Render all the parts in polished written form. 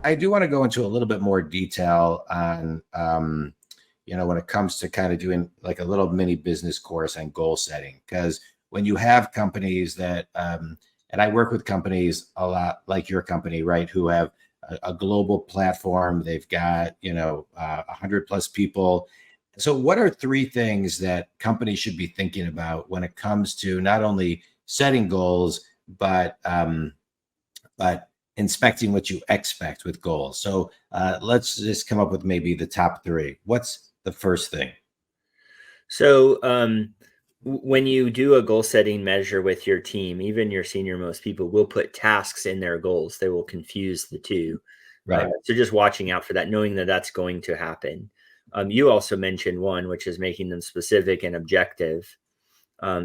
I do want to go into a little bit more detail on, when it comes to kind of doing like a little mini business course on goal setting, because when you have companies that, and I work with companies a lot like your company, right, who have a global platform. They've got, 100 plus people. So what are three things that companies should be thinking about when it comes to not only setting goals, but inspecting what you expect with goals? So let's just come up with maybe the top three. What's the first thing? So when you do a goal setting measure with your team, even your senior most people will put tasks in their goals. They will confuse the two. Right. So just watching out for that, knowing that that's going to happen. You also mentioned one, which is making them specific and objective.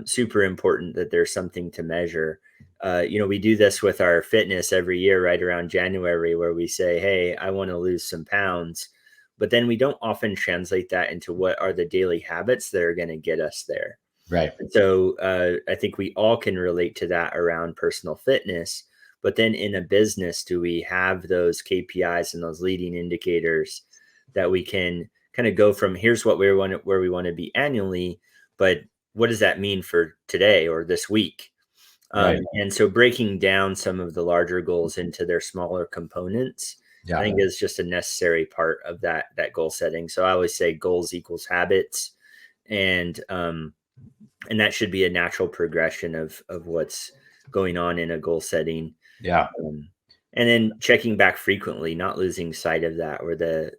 Super important that there's something to measure. We do this with our fitness every year, right around January, where we say, hey, I want to lose some pounds. But then we don't often translate that into what are the daily habits that are going to get us there. Right. And so I think we all can relate to that around personal fitness. But then in a business, do we have those KPIs and those leading indicators that we can kind of go from here's what we want, where we want to be annually, but what does that mean for today or this week? Right. And so breaking down some of the larger goals into their smaller components, I think is just a necessary part of that goal setting. So I always say goals equals habits, and that should be a natural progression of what's going on in a goal setting. Yeah. And then checking back frequently, not losing sight of that, where the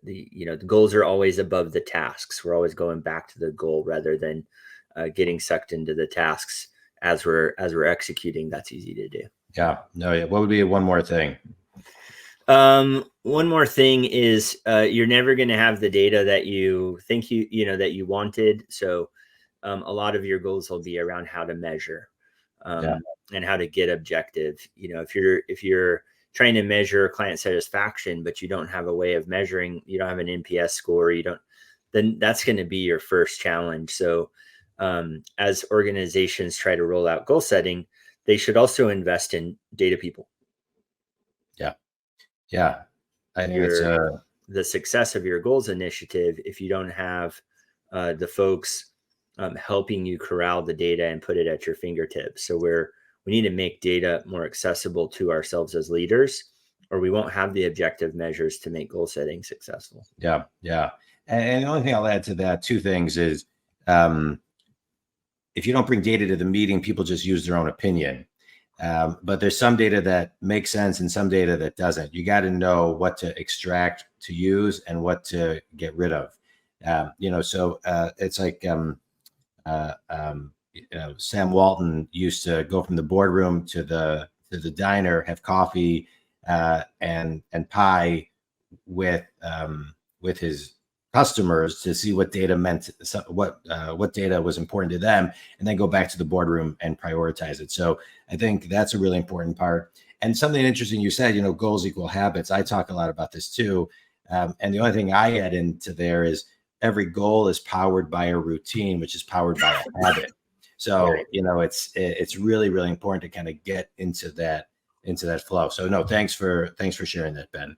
goals are always above the tasks. We're always going back to the goal rather than getting sucked into the tasks as we're executing. That's easy to do. Yeah. No. Yeah. What would be one more thing? One more thing is you're never going to have the data that you think that you wanted. So a lot of your goals will be around how to measure and how to get objective. If you're trying to measure client satisfaction, but you don't have a way of measuring, you don't have an NPS score, then that's going to be your first challenge. So as organizations try to roll out goal setting, they should also invest in data people. Yeah. I think the success of your goals initiative, if you don't have the folks helping you corral the data and put it at your fingertips. So we need to make data more accessible to ourselves as leaders, or we won't have the objective measures to make goal setting successful. Yeah. Yeah. And the only thing I'll add to that, two things is, if you don't bring data to the meeting, people just use their own opinion. But there's some data that makes sense and some data that doesn't. You got to know what to extract to use and what to get rid of. So it's like Sam Walton used to go from the boardroom to the diner, have coffee and pie with his customers to see what data meant, what data was important to them, and then go back to the boardroom and prioritize it. So I think that's a really important part. And something interesting you said, goals equal habits. I talk a lot about this too. And the only thing I add into there is every goal is powered by a routine, which is powered by a habit. So, it's really, really important to kind of get into that flow. So no, thanks for sharing that, Ben.